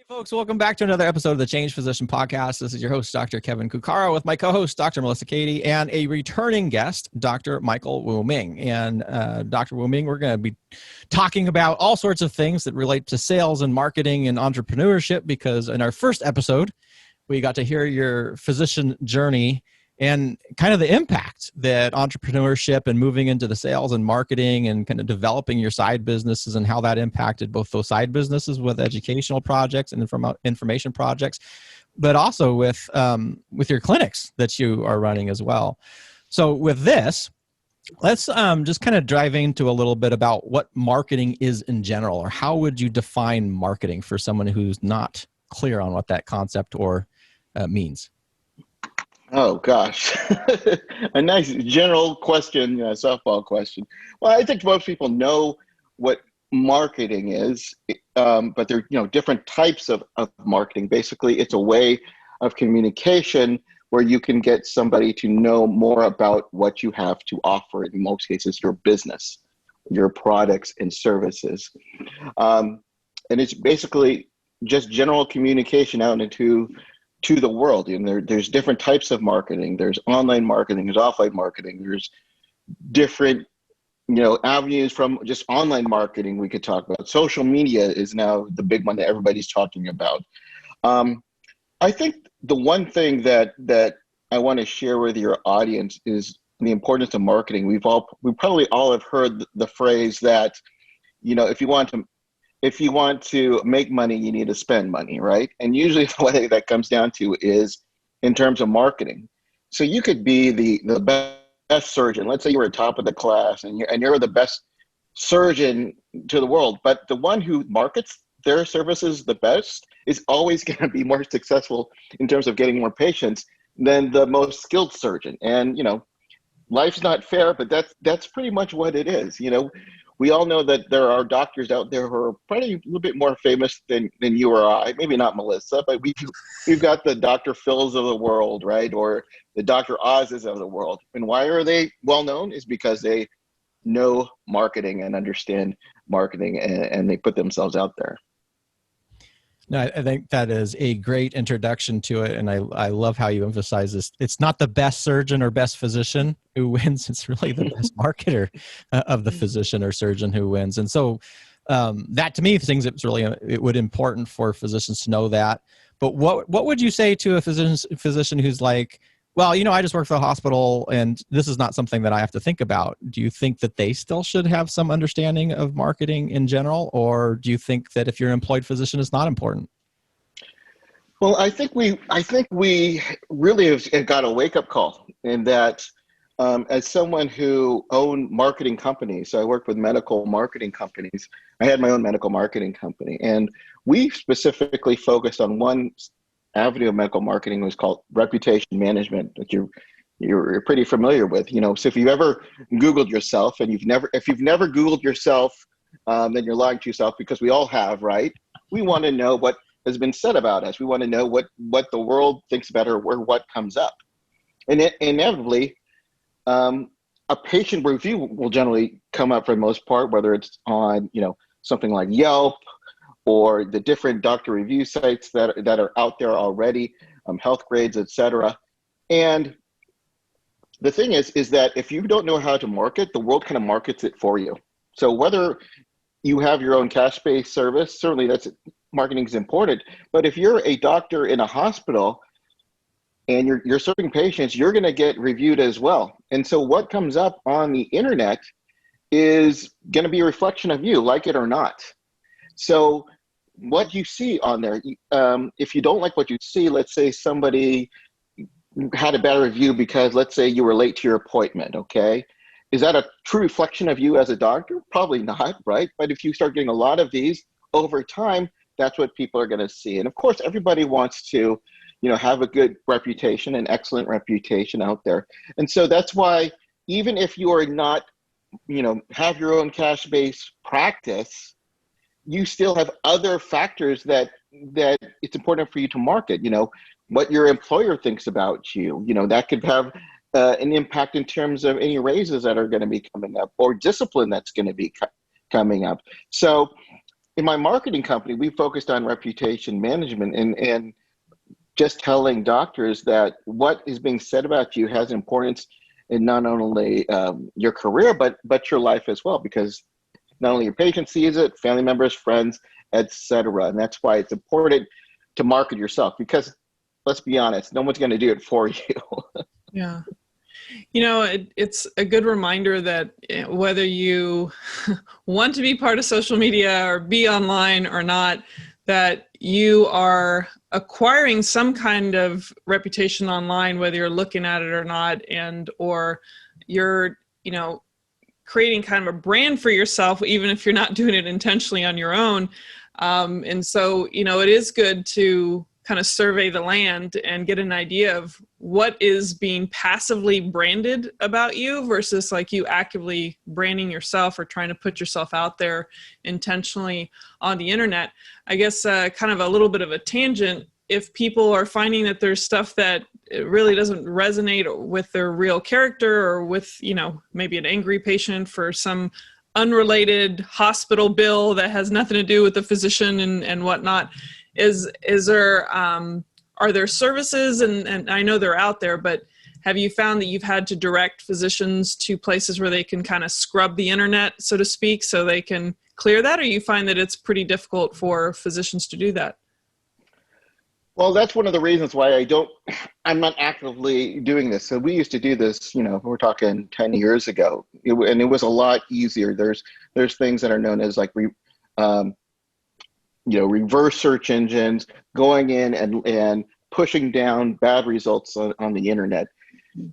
Folks, welcome back to another episode of the Change Physician Podcast. This is your host, Dr. Kevin Cuccaro, with my co-host, Dr. Melissa Cady, and a returning guest, Dr. Michael Woo-Ming. And Dr. Woo-Ming, we're going to be talking about all sorts of things that relate to sales and marketing and entrepreneurship, because in our first episode, we got to hear your physician journey and kind of the impact that entrepreneurship and moving into the sales and marketing and kind of developing your side businesses and how that impacted both those side businesses with educational projects and information projects, but also with your clinics that you are running as well. So with this, let's just kind of dive into a little bit about what marketing is in general, or how would you define marketing for someone who's not clear on what that concept or means? Oh, gosh. A nice general question, softball question. Well, I think most people know what marketing is, but there are different types of marketing. Basically, it's a way of communication where you can get somebody to know more about what you have to offer, in most cases, your business, your products and services. And it's basically just general communication out into the world. And there's different types of marketing. There's online marketing, there's offline marketing, there's different avenues from just online marketing we could talk about. Social media is now the big one that everybody's talking about. I think the one thing that I want to share with your audience is the importance of marketing. We probably all have heard the phrase that, if you want to make money, you need to spend money, right? And usually the way that comes down to is in terms of marketing. So you could be the best surgeon. Let's say you were top of the class and you're the best surgeon to the world, but the one who markets their services the best is always going to be more successful in terms of getting more patients than the most skilled surgeon. And, life's not fair, but that's pretty much what it is. We all know that there are doctors out there who are probably a little bit more famous than you or I. Maybe not Melissa, but we've got the Dr. Phils of the world, right? Or the Dr. Oz's of the world. And why are they well known? Is because they know marketing and understand marketing, and they put themselves out there. No, I think that is a great introduction to it, and I love how you emphasize this. It's not the best surgeon or best physician who wins. It's really the best marketer of the physician or surgeon who wins. And so that, to me, things it's really important for physicians to know that. But what would you say to a physician who's like, well, I just work for the hospital and this is not something that I have to think about? Do you think that they still should have some understanding of marketing in general? Or do you think that if you're an employed physician, it's not important? Well, I think we really have got a wake-up call in that as someone who owned marketing companies, so I worked with medical marketing companies. I had my own medical marketing company, and we specifically focused on one avenue of medical marketing. Was called reputation management, that you're pretty familiar with. So if you've ever Googled yourself, and if you've never Googled yourself, then you're lying to yourself, because we all have, right? We want to know what has been said about us. We want to know what the world thinks about her, or what comes up. And inevitably, a patient review will generally come up for the most part, whether it's on something like Yelp, or the different doctor review sites that are out there already, Health Grades, etc. And the thing is that if you don't know how to market, the world kind of markets it for you. So whether you have your own cash-based service, certainly marketing is important. But if you're a doctor in a hospital and you're serving patients, you're going to get reviewed as well. And so what comes up on the internet is going to be a reflection of you, like it or not. So what you see on there, if you don't like what you see, let's say somebody had a bad review because, let's say, you were late to your appointment, okay? Is that a true reflection of you as a doctor? Probably not, right? But if you start getting a lot of these over time, that's what people are going to see. And of course, everybody wants to, have a good reputation, an excellent reputation out there. And so that's why, even if you are not, have your own cash-based practice, you still have other factors that it's important for you to market. What your employer thinks about you, that could have an impact in terms of any raises that are going to be coming up, or discipline that's going to be coming up. So in my marketing company, we focused on reputation management and just telling doctors that what is being said about you has importance in not only your career, but your life as well, because not only your patient sees it, family members, friends, etc. And that's why it's important to market yourself, because let's be honest, no one's going to do it for you. Yeah. It's a good reminder that whether you want to be part of social media or be online or not, that you are acquiring some kind of reputation online, whether you're looking at it or not, or you're, creating kind of a brand for yourself, even if you're not doing it intentionally on your own. And so, it is good to kind of survey the land and get an idea of what is being passively branded about you versus like you actively branding yourself or trying to put yourself out there intentionally on the internet. I guess kind of a little bit of a tangent. If people are finding that there's stuff that it really doesn't resonate with their real character, or with, maybe an angry patient for some unrelated hospital bill that has nothing to do with the physician and whatnot, is there, are there services, and I know they're out there, but have you found that you've had to direct physicians to places where they can kind of scrub the internet, so to speak, so they can clear that, or you find that it's pretty difficult for physicians to do that? Well, that's one of the reasons why I'm not actively doing this. So we used to do this, we're talking 10 years ago, and it was a lot easier. There's things that are known as like, reverse search engines, going in and pushing down bad results on the internet.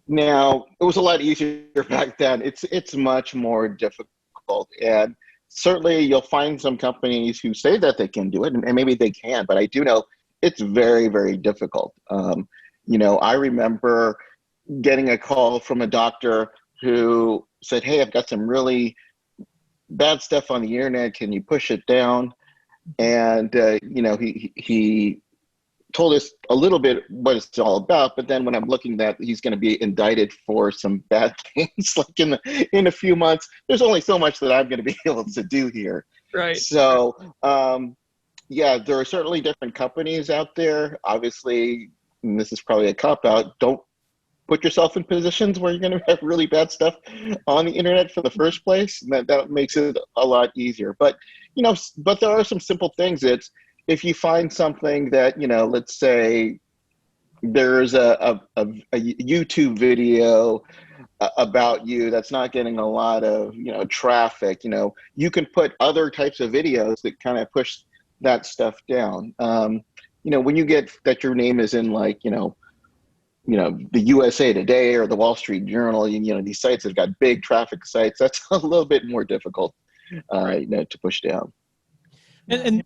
Now, it was a lot easier back then. It's much more difficult. And certainly you'll find some companies who say that they can do it, and maybe they can, but I do know it's very, very difficult. I remember getting a call from a doctor who said, "Hey, I've got some really bad stuff on the internet. Can you push it down?" And he told us a little bit what it's all about. But then when I'm looking at he's going to be indicted for some bad things, like in a few months, there's only so much that I'm going to be able to do here. Right. So. Yeah, there are certainly different companies out there. Obviously, and this is probably a cop-out, don't put yourself in positions where you're going to have really bad stuff on the internet for the first place. And that makes it a lot easier. But, but there are some simple things. It's if you find something that, let's say there's a YouTube video about you that's not getting a lot of, traffic, you can put other types of videos that kind of push that stuff down. When you get that your name is in like, the USA Today or the Wall Street Journal, these sites have got big traffic sites, that's a little bit more difficult to push down. And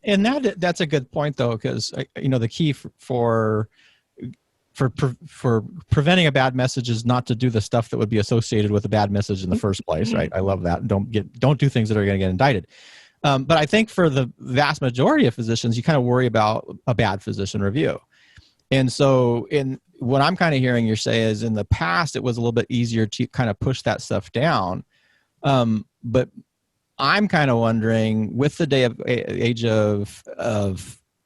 that's a good point though, because the key for preventing a bad message is not to do the stuff that would be associated with a bad message in the first place, right? I love that. Don't do things that are going to get indicted. But I think for the vast majority of physicians, you kind of worry about a bad physician review. And so what I'm kind of hearing you say is in the past, it was a little bit easier to kind of push that stuff down. But I'm kind of wondering, with the age of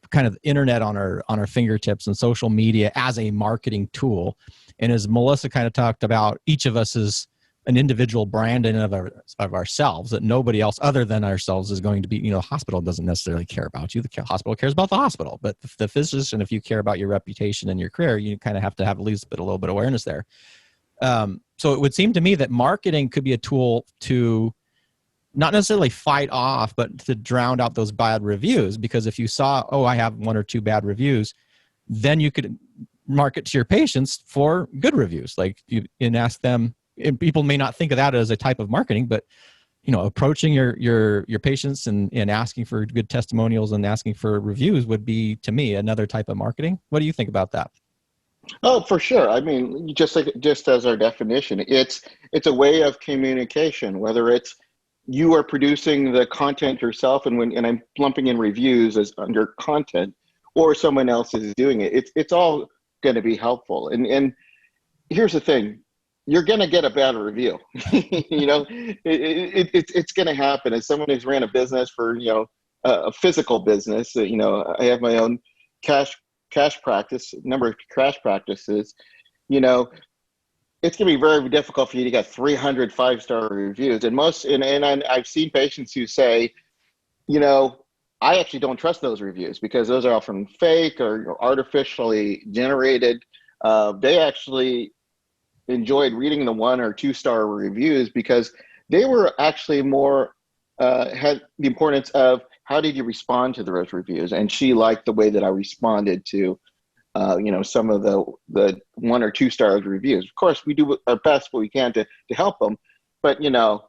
kind of internet on our fingertips and social media as a marketing tool, and as Melissa kind of talked about, each of us is an individual brand in of ourselves, that nobody else other than ourselves is going to be, the hospital doesn't necessarily care about you. The hospital cares about the hospital, but the physician, if you care about your reputation and your career, you kind of have to have at least a little bit of awareness there. So it would seem to me that marketing could be a tool to not necessarily fight off, but to drown out those bad reviews. Because if you saw, I have one or two bad reviews, then you could market to your patients for good reviews, and ask them. And people may not think of that as a type of marketing, but approaching your patients and asking for good testimonials and asking for reviews would be, to me, another type of marketing. What do you think about that? Oh, for sure. I mean, just as our definition, it's a way of communication, whether it's you are producing the content yourself, and I'm lumping in reviews as under content, or someone else is doing it. It's all going to be helpful. And here's the thing. You're going to get a bad review. It's going to happen. As someone who's ran a business for, a physical business. You know, I have my own cash practice, number of cash practices. You know, it's going to be very difficult for you to get 300 5-star reviews. And I've seen patients who say, you know, I actually don't trust those reviews because those are often fake or artificially generated. They actually enjoyed reading the 1 or 2-star reviews because they were actually more had the importance of how did you respond to those reviews, and she liked the way that I responded to you know, some of the 1 or 2-star reviews. Of course, we do our best what we can to help them, but you know,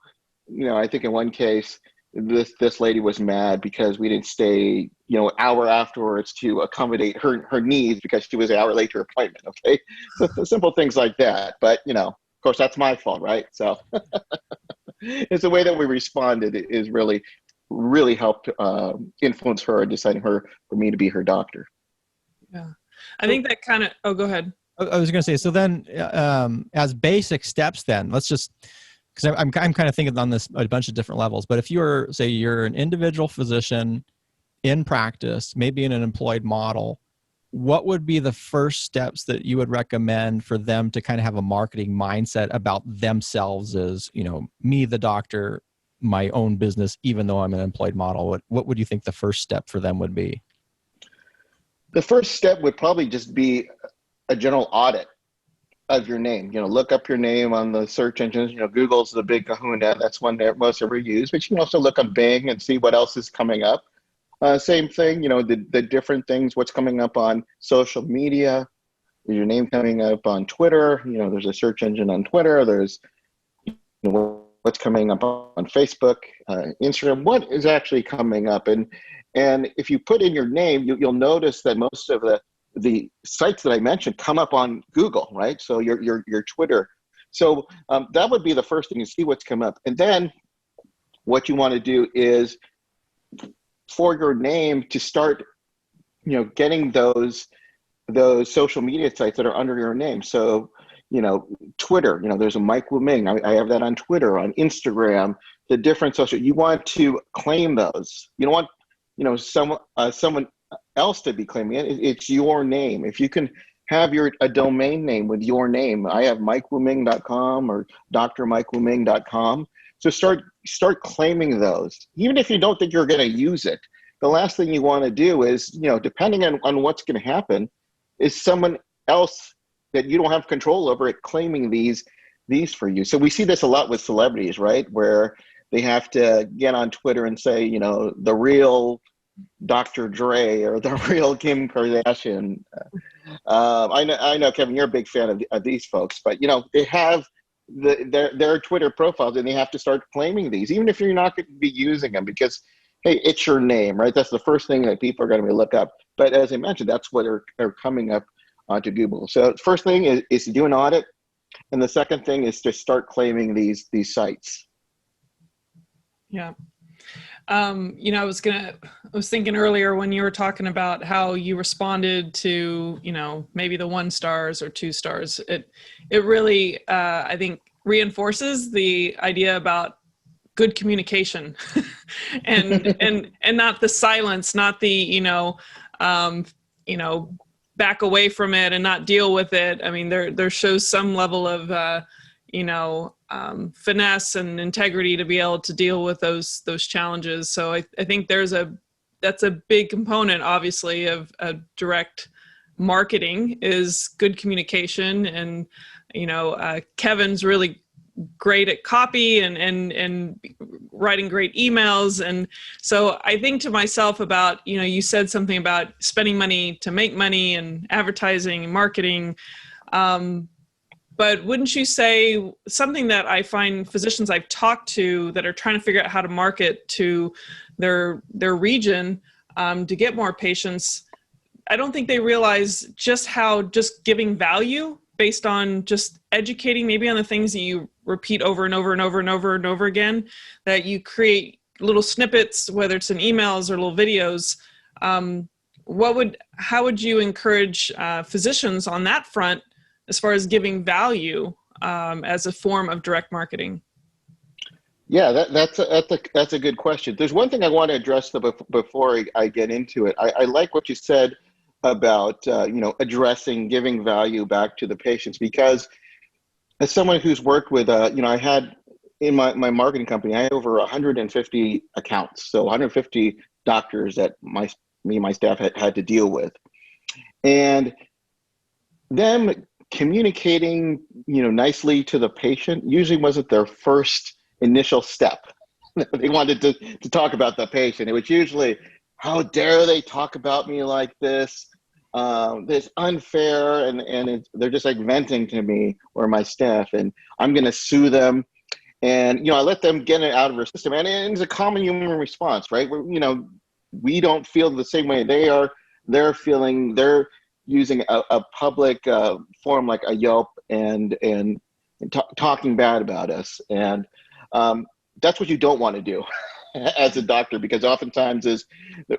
I think in one case this lady was mad because we didn't stay, you know, an hour afterwards to accommodate her needs because she was an hour late to her appointment. Okay, so simple things like that. But you know, of course, that's my fault, right? So it's the way that we responded is really helped influence her in deciding for me to be her doctor. Yeah, I think that kind of. Oh, go ahead. I was going to say, so then as basic steps, then let's just, because I'm kind of thinking on this a bunch of different levels, but if you're an individual physician in practice, maybe in an employed model, what would be the first steps that you would recommend for them to kind of have a marketing mindset about themselves as, you know, me, the doctor, my own business, even though I'm an employed model? What would you think the first step for them would be? The first step would probably just be a general audit of your name. You know, look up your name on the search engines. You know, Google's the big kahuna. That's one that most ever use. But you can also look on Bing and see what else is coming up. Same thing, you know, the different things, what's coming up on social media. Is your name coming up on Twitter? You know, there's a search engine on Twitter. There's, you know, what's coming up on Facebook, Instagram. What is actually coming up? And if you put in your name, you'll notice that most of the sites that I mentioned come up on Google, right? So your Twitter. So that would be the first thing, to see what's come up. And then what you want to do is for your name to start, you know, getting those social media sites that are under your name. So, you know, Twitter, you know, there's a Mike Woo-Ming. I have that on Twitter, on Instagram, the different social. You want to claim those. You don't want, you know, someone else to be claiming it. It's your name. If you can have a domain name with your name, I have MikeWooming.com or drmikewoming.com. So start claiming those, even if you don't think you're going to use it. The last thing you want to do is, you know, depending on what's going to happen, is someone else that you don't have control over it claiming these for you. So we see this a lot with celebrities, right? Where they have to get on Twitter and say, you know, the real Dr. Dre or the real Kim Kardashian. I know, Kevin, you're a big fan of these folks, but you know, they have their Twitter profiles, and they have to start claiming these, even if you're not going to be using them, because hey, it's your name, right? That's the first thing that people are going to look up. But as I mentioned, that's what are coming up onto Google. So first thing is to do an audit, and the second thing is to start claiming these sites. Yeah. You know, I was thinking earlier when you were talking about how you responded to, you know, maybe the 1 stars or 2 stars. It really, I think, reinforces the idea about good communication and not the silence, not the, you know, back away from it and not deal with it. I mean, there shows some level of, you know, finesse and integrity to be able to deal with those challenges. So I think that's a big component, obviously, of direct marketing is good communication. And, you know, Kevin's really great at copy and writing great emails. And so I think to myself about, you know, you said something about spending money to make money and advertising and marketing. But wouldn't you say something that I find physicians I've talked to that are trying to figure out how to market to their region to get more patients, I don't think they realize just how just giving value based on just educating maybe on the things that you repeat over and over and over and over and over again, that you create little snippets, whether it's in emails or little videos. How would you encourage physicians on that front as far as giving value as a form of direct marketing? Yeah, that's a good question. There's one thing I want to address though before I get into it. I like what you said about addressing giving value back to the patients, because as someone who's worked with I had in my marketing company, I had over 150 accounts, so 150 doctors that me and my staff had to deal with, and them communicating nicely to the patient usually wasn't their first initial step. They wanted to talk about the patient. It was usually, how dare they talk about me like this? This unfair, and they're just like venting to me or my staff, and I'm going to sue them. And I let them get it out of their system, and it's a common human response, right? We don't feel the same way they are. They're feeling, they're using a public forum like a Yelp and talking bad about us, and that's what you don't want to do as a doctor, because oftentimes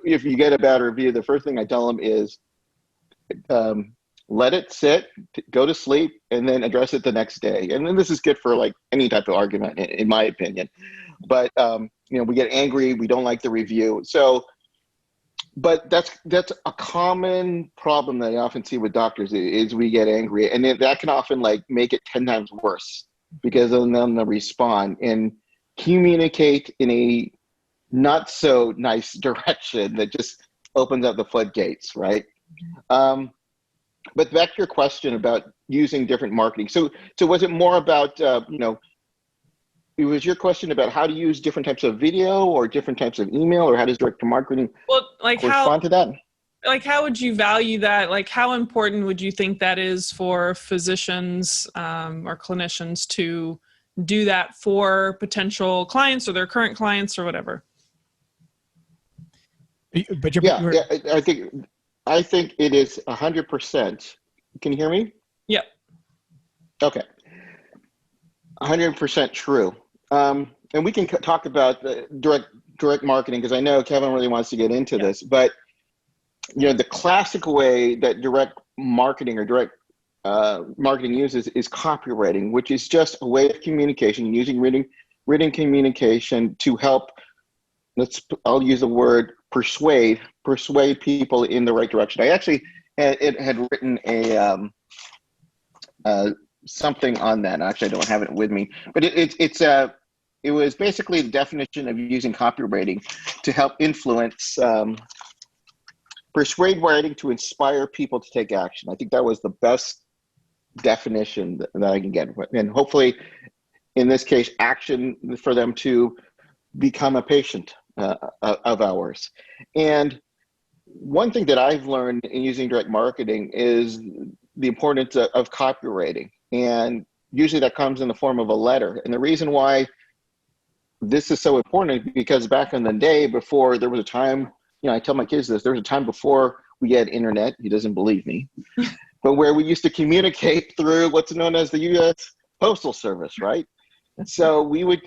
if you get a bad review, the first thing I tell them is let it sit, go to sleep, and then address it the next day. And then this is good for like any type of argument, in my opinion. But we get angry, we don't like the review. So, but that's a common problem that I often see with doctors is we get angry, and that can often like make it 10 times worse, because then they'll respond and communicate in a not so nice direction that just opens up the floodgates, right? But back to your question about using different marketing. So was it more about, it was your question about how to use different types of video or different types of email, or how does direct marketing correspond to that? Like, how would you value that? Like, how important would you think that is for physicians or clinicians to do that for potential clients or their current clients or whatever? But I think it is 100%. Can you hear me? Yep. Okay. 100% true. And we can talk about the direct marketing, because I know Kevin really wants to get into this, but the classic way that direct marketing or direct marketing uses is copywriting, which is just a way of communication, using written communication to help, I'll use the word persuade people in the right direction. I actually had written something on that. Actually, I don't have it with me, but it was basically the definition of using copywriting to help influence, persuade writing to inspire people to take action. I think that was the best definition that I can get, and hopefully, in this case, action for them to become a patient of ours. And one thing that I've learned in using direct marketing is the importance of copywriting, and usually that comes in the form of a letter. And the reason why this is so important is because back in the day, before there was a time, I tell my kids this, there was a time before we had internet, he doesn't believe me, but where we used to communicate through what's known as the U.S. Postal Service, right? So they would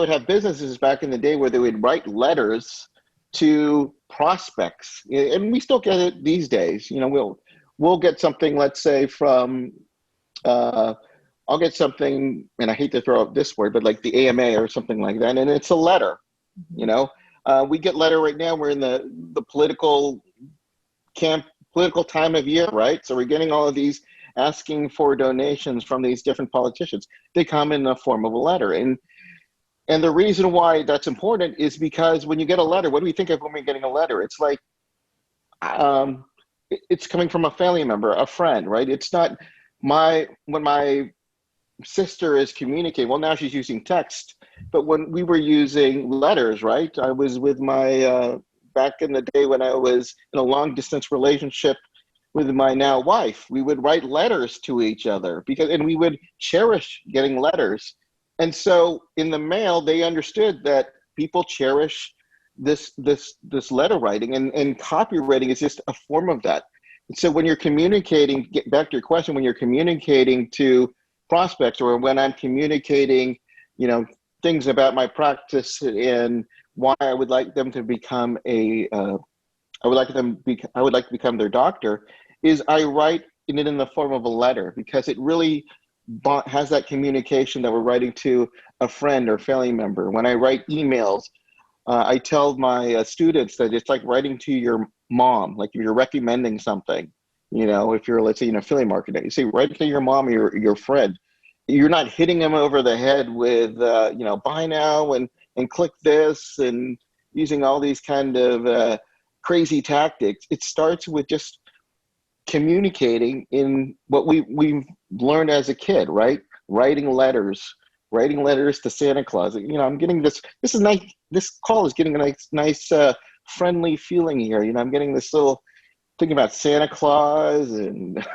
have businesses back in the day where they would write letters to prospects, and we still get it these days. We'll get something, let's say from, I'll get something, and I hate to throw out this word, but like the AMA or something like that, and it's a letter. We get letter right now. We're in the political time of year, right? So we're getting all of these asking for donations from these different politicians. They come in the form of a letter, and the reason why that's important is because when you get a letter, what do we think of when we're getting a letter? It's like, it's coming from a family member, a friend, right? It's not when my sister is communicating, well, now she's using text, but when we were using letters, right? I was with my, back in the day when I was in a long distance relationship with my now wife, we would write letters to each other and we would cherish getting letters. And so in the mail, they understood that people cherish this letter writing, and copywriting is just a form of that. And so when you're communicating, get back to your question, when you're communicating to prospects, or when I'm communicating, things about my practice and why I would like them to become I would like to become their doctor, is I write it in the form of a letter, because it really has that communication that we're writing to a friend or family member. When I write emails, I tell my students that it's like writing to your mom, like if you're recommending something, if you're, let's say, in affiliate marketing, you say, write to your mom or your friend. You're not hitting them over the head with, buy now and click this and using all these kind of crazy tactics. It starts with just communicating in what we've learned as a kid, right? Writing letters to Santa Claus. I'm getting this is nice. This call is getting a nice friendly feeling here. I'm getting this little thinking about Santa Claus and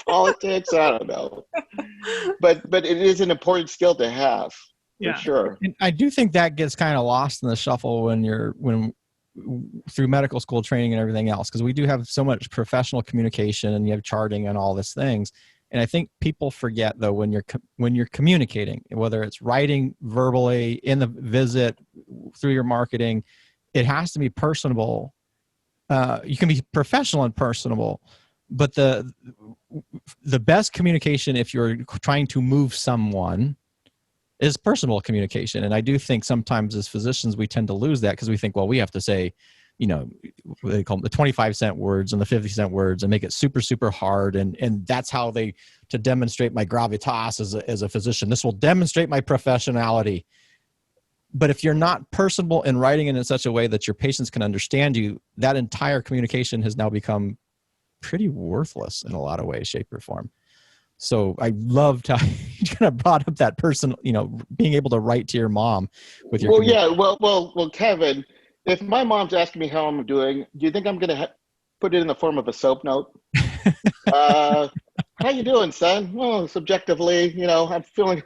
politics. I don't know, but it is an important skill to have, for sure. And I do think that gets kind of lost in the shuffle when through medical school training and everything else, because we do have so much professional communication and you have charting and all these things. And I think people forget, though, when you're communicating, whether it's writing verbally, in the visit, through your marketing, it has to be personable. You can be professional and personable, but the best communication, if you're trying to move someone, is personal communication. And I do think sometimes as physicians, we tend to lose that because we think, well, we have to say, what they call them, the 25-cent words and the 50-cent words and make it super, super hard. And that's how to demonstrate my gravitas as a physician. This will demonstrate my professionality. But if you're not personable in writing it in such a way that your patients can understand you, that entire communication has now become pretty worthless in a lot of ways, shape, or form. So I loved how you kind of brought up that person, being able to write to your mom with your. Well, yeah. Well, Kevin, if my mom's asking me how I'm doing, do you think I'm going to put it in the form of a soap note? How you doing, son? Well, subjectively, I'm feeling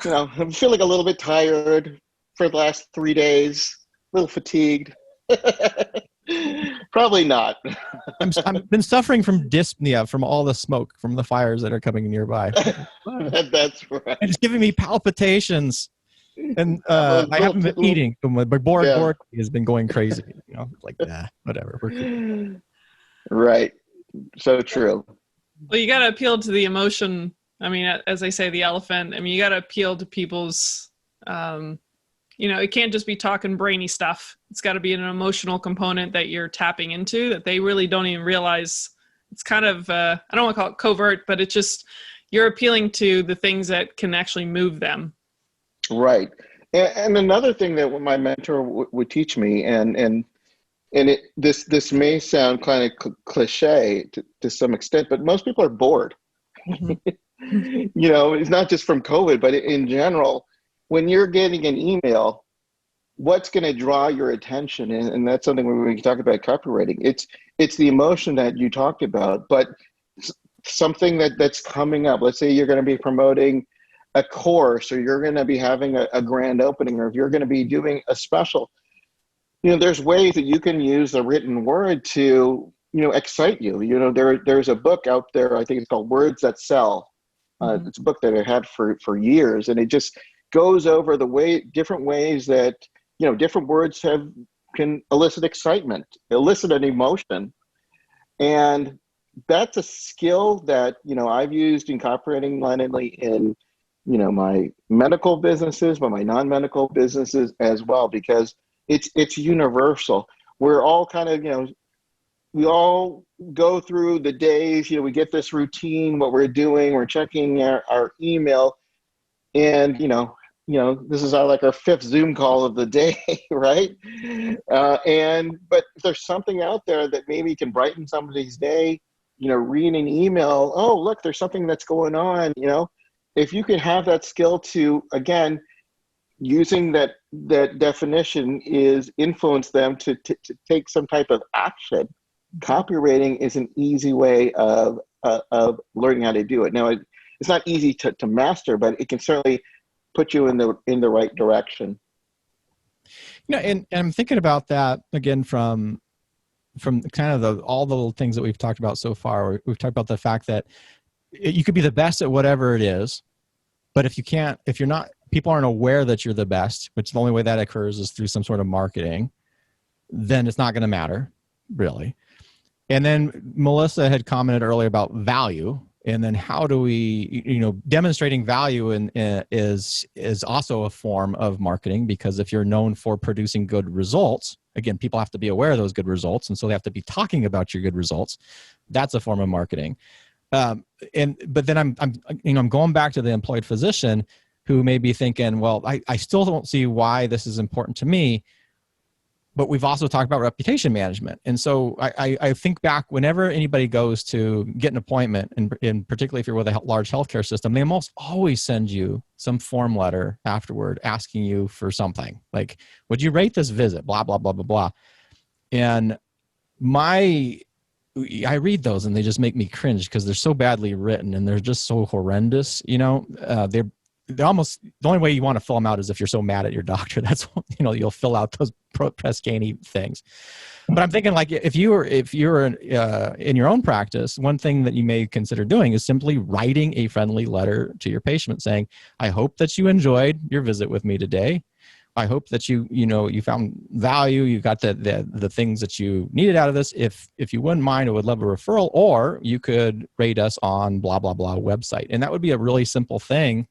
a little bit tired for the last 3 days, a little fatigued. Probably not. I've been suffering from dyspnea from all the smoke from the fires that are coming nearby. That's right. It's giving me palpitations, and I haven't been eating. But my board has been going crazy. Like whatever. We're cool. Right. So true. Well, you got to appeal to the emotion. I mean, as I say, the elephant. I mean, you got to appeal to people's. It can't just be talking brainy stuff. It's got to be an emotional component that you're tapping into that they really don't even realize. It's kind of, I don't want to call it covert, but it's just, you're appealing to the things that can actually move them. Right. And another thing that my mentor would teach me, this may sound kind of cliche to some extent, but most people are bored. Mm-hmm. It's not just from COVID, but in general, when you're getting an email, what's going to draw your attention? And that's something when we talk about copywriting. It's the emotion that you talked about, but something that's coming up. Let's say you're going to be promoting a course, or you're going to be having a grand opening, or if you're going to be doing a special. There's ways that you can use the written word to, excite you. There's a book out there, I think it's called Words That Sell. It's a book that I had for years, and it just goes over different ways that different words can elicit excitement, elicit an emotion, and that's a skill that I've used in copywriting, not only in my medical businesses but my non-medical businesses as well, because it's universal. We're all kind of we all go through the days. We get this routine, what we're doing, we're checking our email, and this is our fifth Zoom call of the day, right? But if there's something out there that maybe can brighten somebody's day, read an email. Oh, look, there's something that's going on. If you can have that skill to, again, using that definition is influence them to take some type of action. Copywriting is an easy way of learning how to do it. Now, it's not easy to master, but it can certainly put you in the right direction. And I'm thinking about that again from kind of all the little things that we've talked about so far. We've talked about the fact that you could be the best at whatever it is, but if you're not, people aren't aware that you're the best, which the only way that occurs is through some sort of marketing, then it's not going to matter, really. And then Melissa had commented earlier about value. And then how do we, demonstrating value is also a form of marketing, because if you're known for producing good results, again, people have to be aware of those good results. And so they have to be talking about your good results. That's a form of marketing. But then I'm going back to the employed physician who may be thinking, well, I still don't see why this is important to me. But we've also talked about reputation management. And so I think back whenever anybody goes to get an appointment, and particularly if you're with a large healthcare system, they almost always send you some form letter afterward asking you for something like, would you rate this visit? Blah, blah, blah, blah, blah. And I read those and they just make me cringe because they're so badly written and they're just so horrendous. They're almost, the only way you want to fill them out is if you're so mad at your doctor. That's, you'll fill out those press canny things. But I'm thinking, like, if you're in your own practice, one thing that you may consider doing is simply writing a friendly letter to your patient saying, I hope that you enjoyed your visit with me today. I hope that you found value. You got the things that you needed out of this. If you wouldn't mind, I would love a referral, or you could rate us on blah, blah, blah website. And that would be a really simple thing.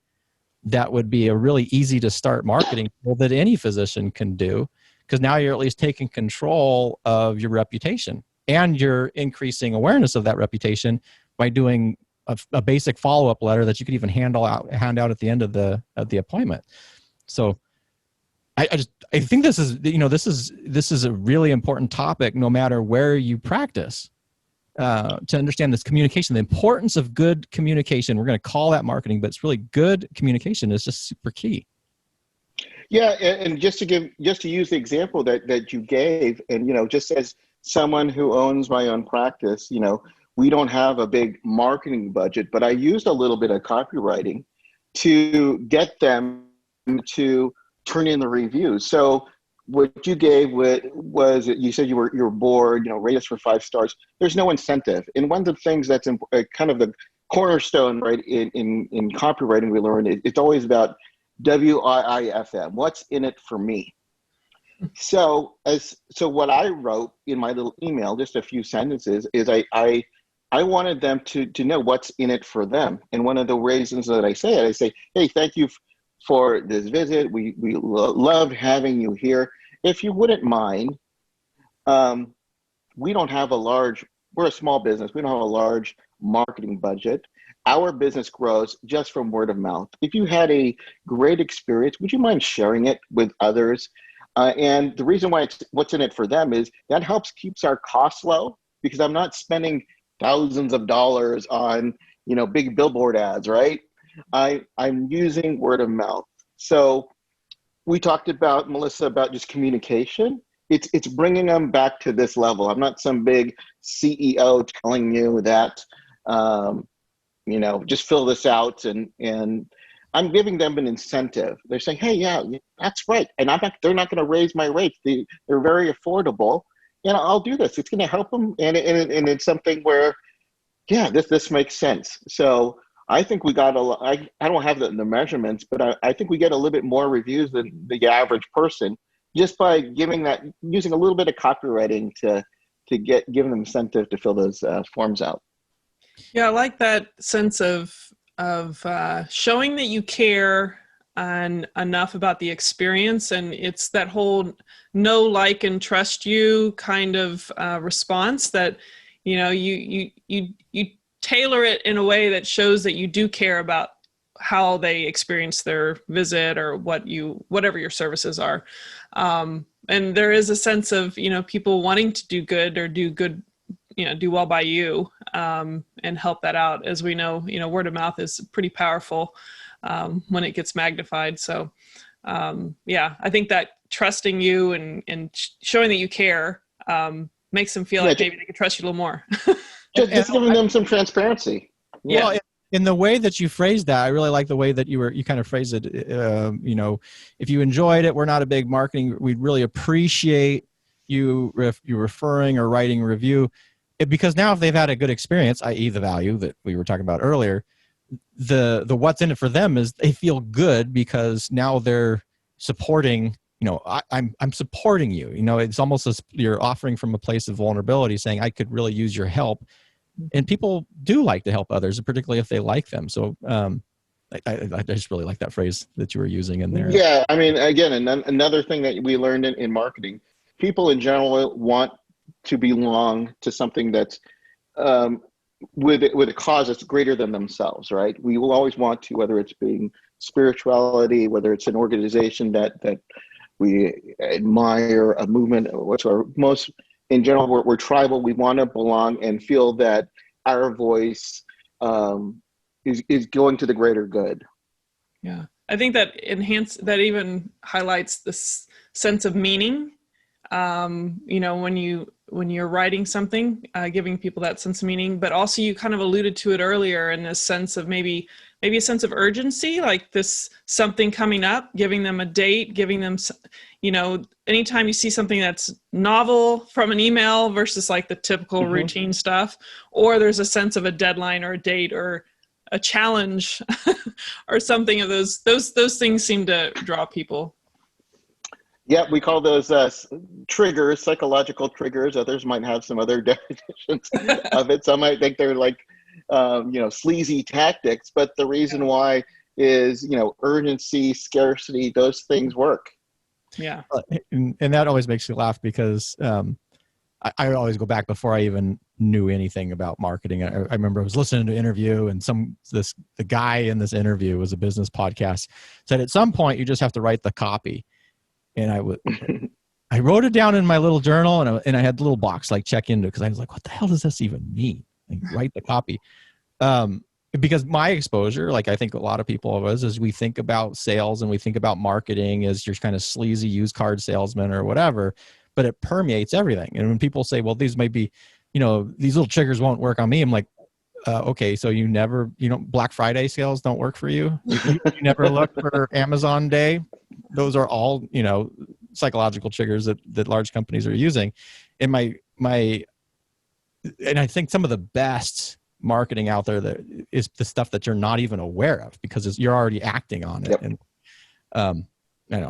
That would be a really easy to start marketing tool that any physician can do, because now you're at least taking control of your reputation and you're increasing awareness of that reputation by doing a basic follow-up letter that you could even hand out at the end of the appointment. So I think this is a really important topic no matter where you practice. To understand this communication, the importance of good communication. We're going to call that marketing, but it's really good communication is just super key. Yeah, and just to use the example that you gave, and just as someone who owns my own practice, we don't have a big marketing budget, but I used a little bit of copywriting to get them to turn in the reviews. So what you gave was you said you're bored, rate us for 5 stars. There's no incentive. And one of the things that's kind of the cornerstone, right, in copywriting we learned, it's always about WIIFM. What's in it for me? So what I wrote in my little email, just a few sentences, is I wanted them to know what's in it for them. And one of the reasons that I say, hey, thank you for this visit. We loved having you here. If you wouldn't mind, we're a small business. We don't have a large marketing budget. Our business grows just from word of mouth. If you had a great experience, would you mind sharing it with others? And the reason why it's what's in it for them is that keeps our costs low, because I'm not spending thousands of dollars on, big billboard ads, right? I'm using word of mouth. So we talked about, Melissa, about just communication. It's bringing them back to this level. I'm not some big CEO telling you that, just fill this out, and I'm giving them an incentive. They're saying, hey, yeah, that's right. And they're not going to raise my rates. They're very affordable. I'll do this. It's going to help them. And it's something where, yeah, this makes sense. So I think we got I don't have the measurements, but I think we get a little bit more reviews than the average person just by using a little bit of copywriting to give them incentive to fill those forms out. Yeah, I like that sense of showing that you care enough about the experience, and it's that whole know, like, and trust you kind of response that you tailor it in a way that shows that you do care about how they experience their visit or whatever your services are. And there is a sense of, people wanting to do good or do good, do well by you, and help that out. As we know, word of mouth is pretty powerful when it gets magnified. So I think that trusting you and showing that you care makes them feel like maybe they can trust you a little more. Just giving them some transparency. Yeah. Well, in the way that you phrased that, I really like the way that you kind of phrased it. If you enjoyed it, we're not a big marketing. We'd really appreciate you referring or writing a review, because now if they've had a good experience, i.e. the value that we were talking about earlier, the what's in it for them is they feel good because now they're supporting. I'm supporting you. It's almost as you're offering from a place of vulnerability, saying I could really use your help. and people do like to help others, particularly if they like them. So I just really like that phrase that you were using in there. Yeah, I mean, again, another thing that we learned in marketing, people in general want to belong to something that's um, with a cause that's greater than themselves, right? We will always want to, whether it's being spirituality, whether it's an organization that we admire, a movement, whatsoever. Most in general, we're tribal. We want to belong and feel that our voice is going to the greater good. Yeah. I think that even highlights this sense of meaning. When you're writing something, giving people that sense of meaning, but also you kind of alluded to it earlier in this sense of maybe a sense of urgency, like this something coming up, giving them a date, giving them, anytime you see something that's novel from an email versus like the typical routine stuff, or there's a sense of a deadline or a date or a challenge or something of those things seem to draw people. Yeah, we call those triggers, psychological triggers. Others might have some other definitions of it. Some might think they're like, sleazy tactics. But the reason why is, urgency, scarcity, those things work. Yeah. And that always makes me laugh because I always go back before I even knew anything about marketing. I remember I was listening to an interview and the guy in this interview was a business podcast, said at some point you just have to write the copy. And I wrote it down in my little journal and I had the little box like check into it because I was like, what the hell does this even mean? Like, write the copy. Because my exposure, like I think a lot of people of us, is we think about sales and we think about marketing as your kind of sleazy used car salesman or whatever, but it permeates everything. And when people say, well, these may be, these little triggers won't work on me. I'm like, okay, so you never, Black Friday sales don't work for you? You never look for Amazon Day? Those are all, psychological triggers that large companies are using. And and I think some of the best marketing out there that is the stuff that you're not even aware of because you're already acting on it. Yep. And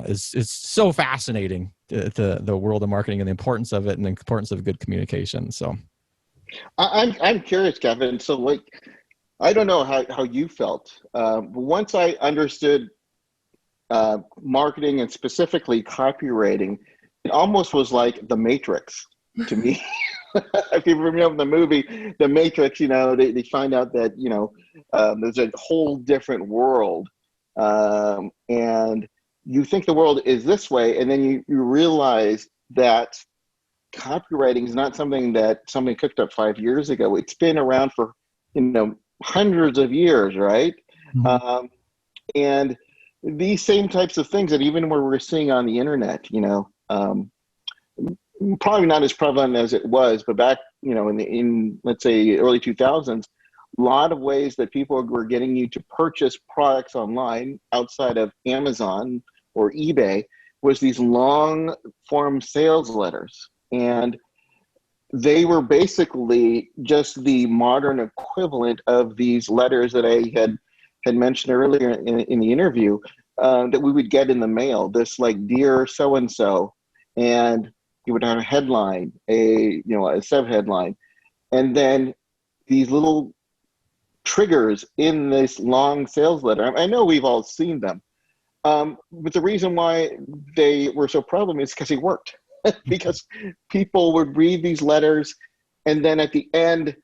it's so fascinating the world of marketing and the importance of it and the importance of good communication. So I'm curious, Kevin. So like, I don't know how you felt. But once I understood marketing and specifically copywriting, it almost was like The Matrix to me. If you remember the movie The Matrix, they find out that there's a whole different world, and you think the world is this way, and then you realize that copywriting is not something that somebody cooked up 5 years ago. It's been around for hundreds of years, right? Mm-hmm. And these same types of things that even where we're seeing on the internet, probably not as prevalent as it was, but back, in let's say early 2000s, a lot of ways that people were getting you to purchase products online outside of Amazon or eBay was these long form sales letters. And they were basically just the modern equivalent of these letters that I had mentioned earlier in the interview, that we would get in the mail. This like, dear so-and-so, and you would have a headline, a sub-headline, and then these little triggers in this long sales letter. I know we've all seen them, but the reason why they were so prevalent is because they worked. Because people would read these letters, and then at the end,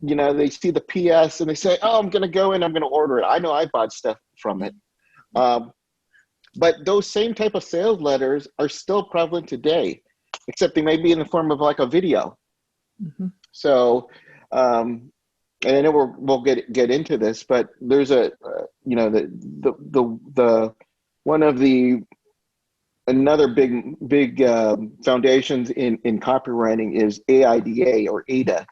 they see the PS and they say, oh, I'm going to go in, I'm going to order it. I know I bought stuff from it. But those same type of sales letters are still prevalent today, except they may be in the form of like a video. Mm-hmm. So, and I know we'll get into this, but there's another big foundations in copywriting is AIDA or AIDA,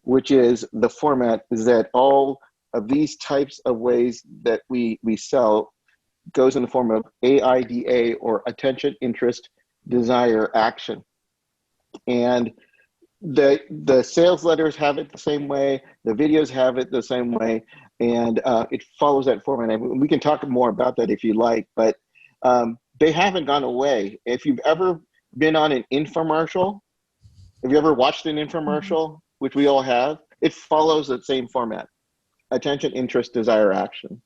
which is the format is that all of these types of ways that we sell goes in the form of AIDA, or attention, interest, desire, action. And the sales letters have it the same way, the videos have it the same way, and it follows that format. And we can talk more about that if you like, but they haven't gone away. If you've ever been on an infomercial, have you ever watched an infomercial, which we all have, it follows that same format: attention, interest, desire, action.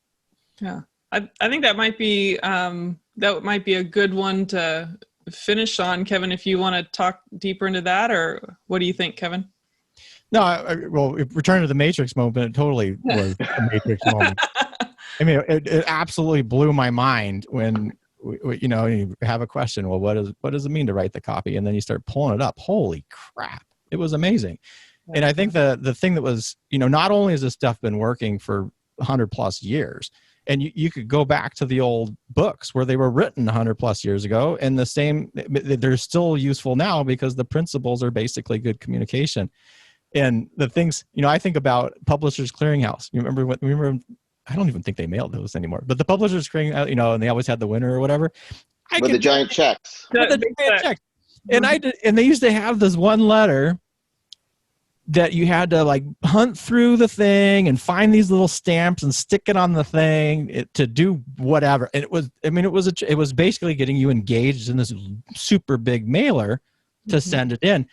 Yeah, I think that might be a good one to finish on, Kevin. If you want to talk deeper into that, or what do you think, Kevin? No, well, return to the Matrix moment, it totally was a Matrix moment. I mean, it absolutely blew my mind when you have a question. Well, what does it mean to write the copy? And then you start pulling it up. Holy crap! It was amazing. Yeah. And I think the thing that was, not only has this stuff been working for 100 plus years, and you could go back to the old books where they were written 100 plus years ago, and they're still useful now because the principles are basically good communication. And the things, I think about Publishers Clearinghouse. You remember, I don't even think they mailed those anymore, but the Publishers Clearinghouse, and they always had the winner or whatever. With the giant checks. With the giant checks. And they used to have this one letter that you had to like hunt through the thing and find these little stamps and stick it on the thing to do whatever. And it was basically getting you engaged in this super big mailer to send it in.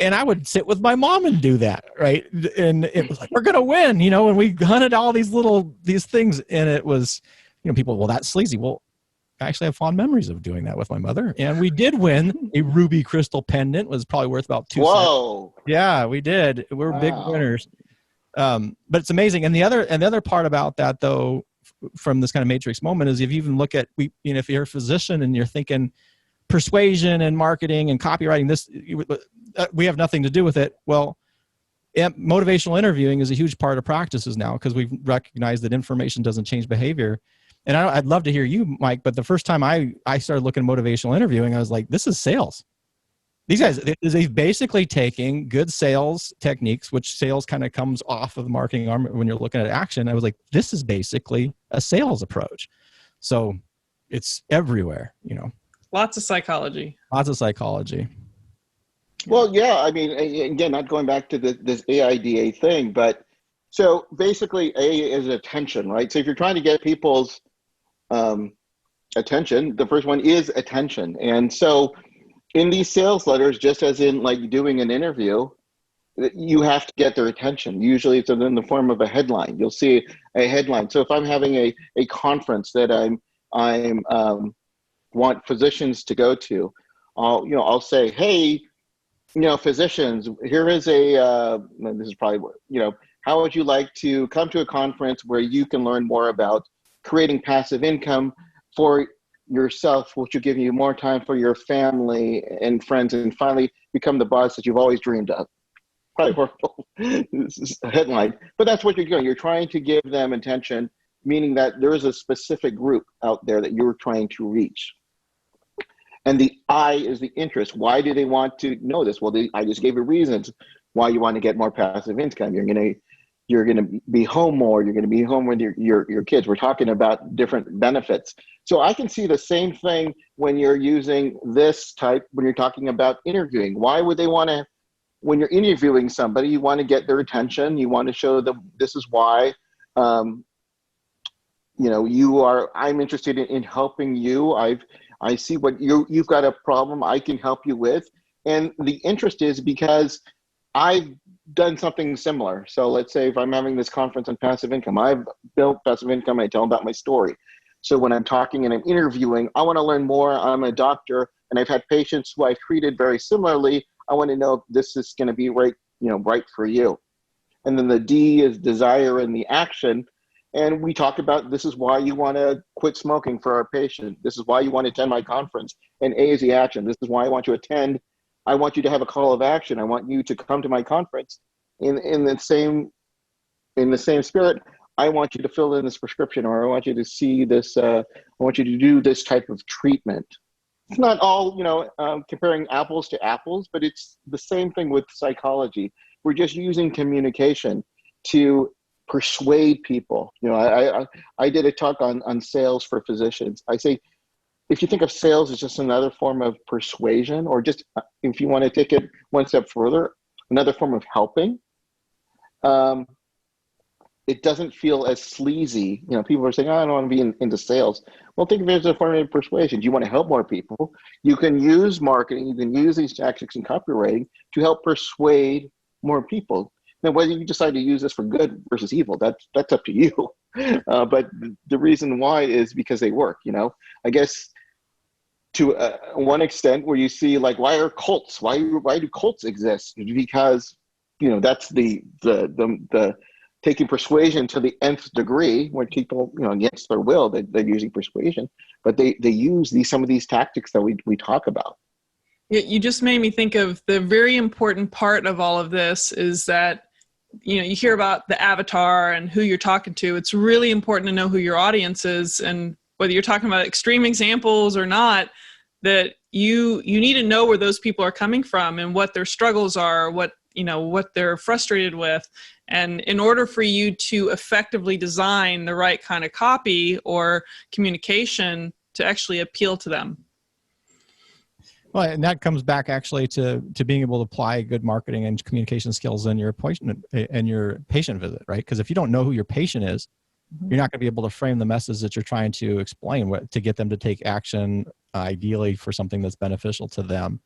And I would sit with my mom and do that, right? And it was like, we're gonna win, and we hunted all these things, and it was, people, well, that's sleazy. Well, I actually have fond memories of doing that with my mother, and we did win a ruby crystal pendant. It was probably worth about $2 Whoa. cents. Yeah, we did. We're big winners. But it's amazing. And the other part about that, though, from this kind of Matrix moment, is if you even look at if you're a physician and you're thinking persuasion and marketing and copywriting, we have nothing to do with it. Well, motivational interviewing is a huge part of practices now because we've recognized that information doesn't change behavior. And I'd love to hear you, Mike, but the first time I started looking at motivational interviewing, I was like, this is sales. These guys, they're basically taking good sales techniques, which sales kind of comes off of the marketing arm when you're looking at action. I was like, this is basically a sales approach. So it's everywhere, Lots of psychology. Well, yeah, I mean, again, not going back to this AIDA thing, but so basically A is attention, right? So if you're trying to get people's attention, the first one is attention. And so in these sales letters, just as in like doing an interview, you have to get their attention. Usually it's in the form of a headline. You'll see a headline. So if I'm having a conference that I'm want physicians to go to, I'll say, hey, physicians, here is this is probably, how would you like to come to a conference where you can learn more about creating passive income for yourself, which will give you more time for your family and friends, and finally become the boss that you've always dreamed of. Probably horrible. This is a headline, but that's what you're doing. You're trying to give them attention, meaning that there is a specific group out there that you're trying to reach. And the I is the interest. Why do they want to know this? Well, I just gave you reasons why you want to get more passive income. You're gonna be home more. You're gonna be home with your kids. We're talking about different benefits. So I can see the same thing when you're using this type, when you're talking about interviewing. Why would they want to, when you're interviewing somebody, you want to get their attention. You want to show them this is why, I'm interested in helping you. I see what you've got a problem I can help you with. And the interest is because I've done something similar. So let's say if I'm having this conference on passive income, I've built passive income and I tell them about my story. So when I'm talking and I'm interviewing, I want to learn more. I'm a doctor and I've had patients who I've treated very similarly. I want to know if this is going to be right for you. And then the D is desire and the action. And we talk about this is why you want to quit smoking for our patient. This is why you want to attend my conference. And A is the action. This is why I want you to attend. I want you to have a call of action. I want you to come to my conference. In the same spirit, I want you to fill in this prescription, or I want you to see this. I want you to do this type of treatment. It's not all comparing apples to apples, but it's the same thing with psychology. We're just using communication to persuade people. I did a talk on sales for physicians. I say, if you think of sales as just another form of persuasion, or just if you want to take it one step further, another form of helping, it doesn't feel as sleazy. People are saying, I don't want to be into sales. Well, think of it as a form of persuasion. Do you want to help more people? You can use marketing, you can use these tactics and copywriting to help persuade more people. Now, whether you decide to use this for good versus evil, that's up to you. But the reason why is because they work. I guess to one extent, where you see like, why are cults? Why do cults exist? Because that's the taking persuasion to the nth degree, where people, against their will, they're using persuasion, but they use some of these tactics that we talk about. You just made me think of the very important part of all of this is that, you hear about the avatar and who you're talking to. It's really important to know who your audience is, and whether you're talking about extreme examples or not, that you need to know where those people are coming from and what their struggles are, what they're frustrated with. And in order for you to effectively design the right kind of copy or communication to actually appeal to them. Well, and that comes back actually to being able to apply good marketing and communication skills in your patient visit, right? Because if you don't know who your patient is, you're not going to be able to frame the message that you're trying to explain, to get them to take action, ideally for something that's beneficial to them.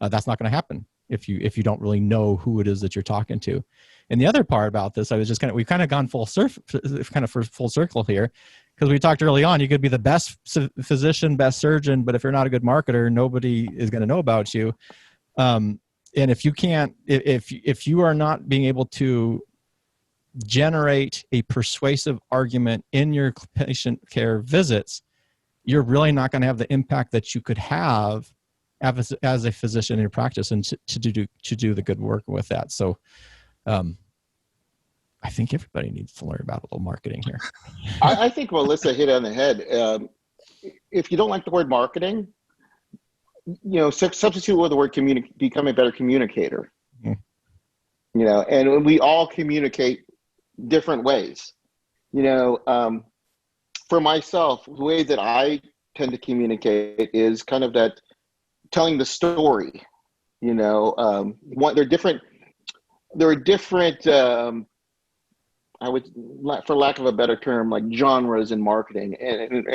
That's not going to happen if you don't really know who it is that you're talking to. And the other part about this, we've kind of gone full circle here, because we talked early on, you could be the best physician, best surgeon, but if you're not a good marketer, nobody is going to know about you. And if you are not being able to generate a persuasive argument in your patient care visits, you're really not going to have the impact that you could have as a physician in your practice, and to do the good work with that. So I think everybody needs to learn about a little marketing here. I think Melissa hit on the head. If you don't like the word marketing, substitute with the word become a better communicator. Mm-hmm. And we all communicate different ways. For myself, the way that I tend to communicate is kind of that telling the story. There are different. For lack of a better term, like genres in marketing,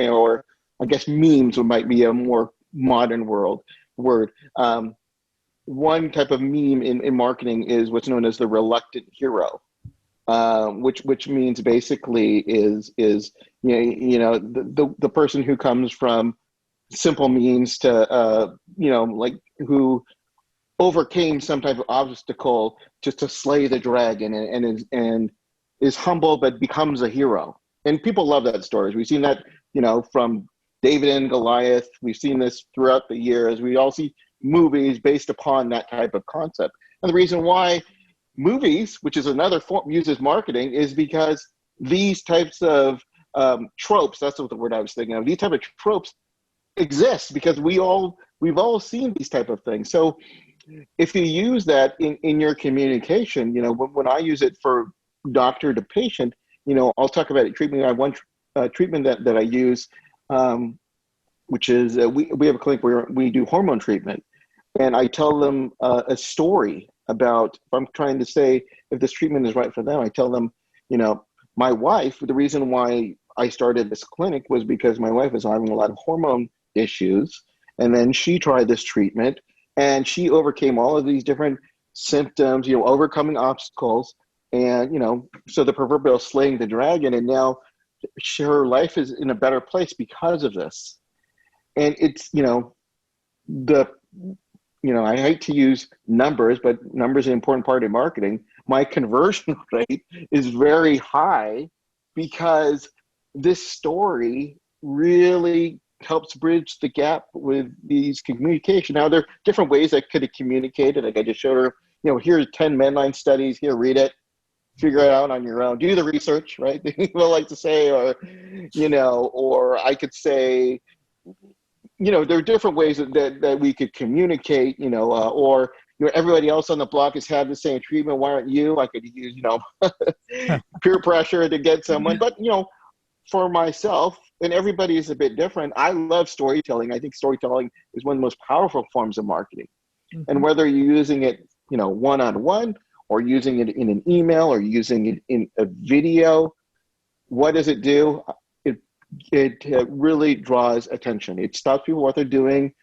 or I guess memes might be a more modern word. One type of meme in marketing is what's known as the reluctant hero, which means basically is the person who comes from simple means to like who overcame some type of obstacle just to slay the dragon, and is humble but becomes a hero. And people love that story. We've seen that, from David and Goliath. We've seen this throughout the years. We all see movies based upon that type of concept. And the reason why movies, which is another form, uses marketing, is because these types of tropes, that's what the word I was thinking of, these type of tropes exist because we've all seen these type of things. So if you use that in your communication, when I use it for doctor to patient, I'll talk about it. Treatment. I have one treatment that I use, which is we have a clinic where we do hormone treatment, and I tell them a story about, if I'm trying to say if this treatment is right for them, I tell them, my wife, the reason why I started this clinic was because my wife was having a lot of hormone issues, and then she tried this treatment and she overcame all of these different symptoms, overcoming obstacles. And, so the proverbial slaying the dragon, and now her life is in a better place because of this. And it's, I hate to use numbers, but numbers are an important part of marketing. My conversion rate is very high because this story really helps bridge the gap with these communication. Now, there are different ways I could have communicated. Like I just showed her, here's 10 Medline studies, here, read it. Figure it out on your own. Do the research, right? People like to say, or I could say, there are different ways that we could communicate, or everybody else on the block has had the same treatment. Why aren't you? I could use, peer pressure to get someone. But for myself, and everybody is a bit different. I love storytelling. I think storytelling is one of the most powerful forms of marketing. Mm-hmm. And whether you're using it, one-on-one, or using it in an email, or using it in a video, what does it do? It really draws attention. It stops people what they're doing,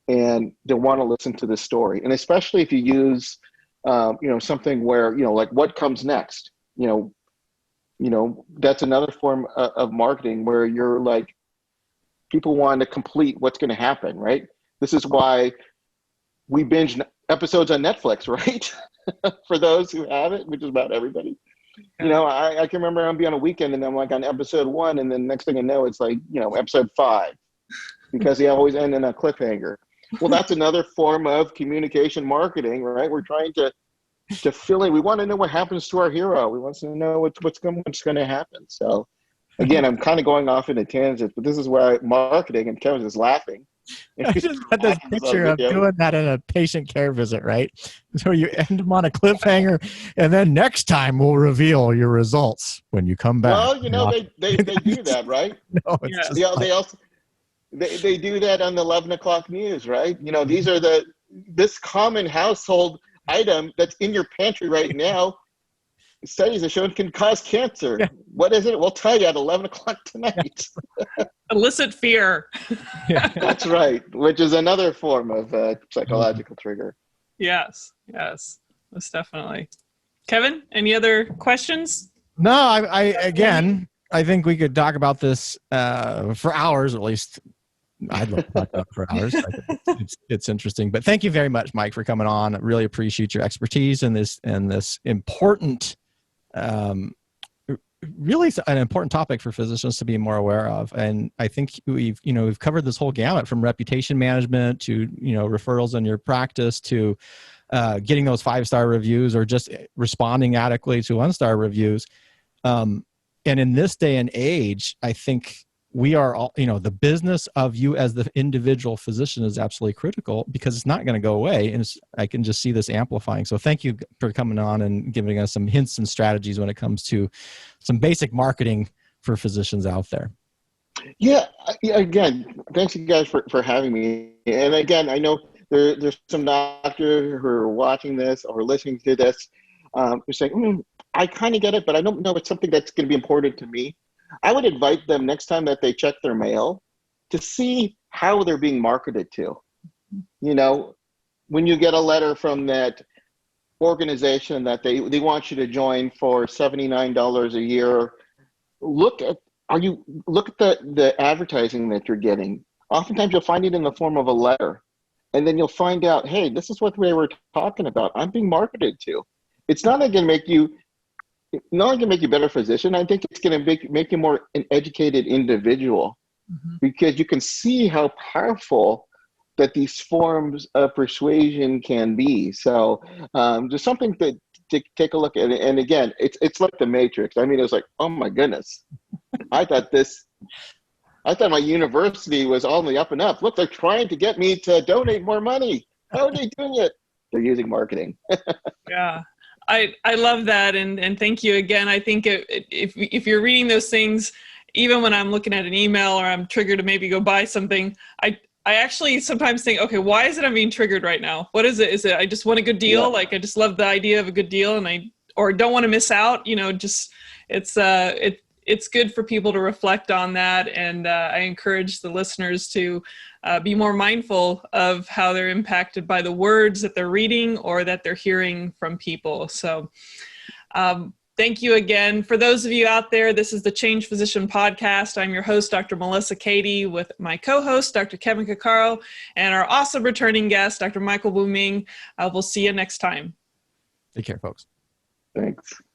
and they want to listen to the story. And especially if you use something where, like what comes next, that's another form of marketing where you're like, people want to complete what's going to happen, right? This is why we binge episodes on Netflix, right? For those who have it, which is about everybody. I can remember I'm being on a weekend and I'm like on episode 1, and then next thing I know, it's like, episode 5, because they always end in a cliffhanger. Well, that's another form of communication marketing, right? We're trying to fill in. We want to know what happens to our hero. We want to know what's going to happen. So again, I'm kind of going off in a tangent, but this is where marketing, and Kevin is laughing. I just got this picture of doing that in a patient care visit, right? So you end them on a cliffhanger, and then next time we'll reveal your results when you come back. Well, they do that, right? No, it's just they also they do that on the 11 o'clock news, right? These are this common household item that's in your pantry right now. Studies have shown can cause cancer. Yeah. What is it? We'll tell you at 11 o'clock tonight. Elicit fear. Yeah. That's right, which is another form of psychological trigger. Yes, most definitely. Kevin, any other questions? No, I think we could talk about this for hours, at least. I'd love to talk about it for hours. It's interesting, but thank you very much, Mike, for coming on. I really appreciate your expertise in this important, really an important topic for physicians to be more aware of. And I think we've covered this whole gamut from reputation management to referrals in your practice to getting those 5-star reviews or just responding adequately to 1-star reviews. And in this day and age, I think we are all, the business of you as the individual physician is absolutely critical, because it's not going to go away. And I can just see this amplifying. So thank you for coming on and giving us some hints and strategies when it comes to some basic marketing for physicians out there. Yeah. Again, thanks you guys for having me. And again, I know there's some doctors who are watching this or listening to this who say, I kind of get it, but I don't know it's something that's going to be important to me. I would invite them next time that they check their mail to see how they're being marketed to. When you get a letter from that organization that they want you to join for $79 a year, look at the advertising that you're getting. Oftentimes you'll find it in the form of a letter, and then you'll find out, hey, this is what they were talking about. I'm being marketed to. It's not going to make you a better physician. I think it's going to make you more an educated individual, because you can see how powerful that these forms of persuasion can be. So just something to take a look at. And again, it's like the Matrix. I mean, it was like, oh my goodness. I thought my university was on the up and up. Look, they're trying to get me to donate more money. How are they doing it? They're using marketing. Yeah. I love that, and thank you again. I think if you're reading those things, even when I'm looking at an email or I'm triggered to maybe go buy something, I actually sometimes think, okay, why is it I'm being triggered right now? What is it? Is it I just want a good deal? Yeah. Like I just love the idea of a good deal, and or don't want to miss out. Just it's good for people to reflect on that, and I encourage the listeners to be more mindful of how they're impacted by the words that they're reading or that they're hearing from people. So thank you again. For those of you out there, this is the Change Physician Podcast. I'm your host, Dr. Melissa Cady, with my co-host, Dr. Kevin Cuccaro, and our awesome returning guest, Dr. Michael Woo-Ming. We'll see you next time. Take care, folks. Thanks.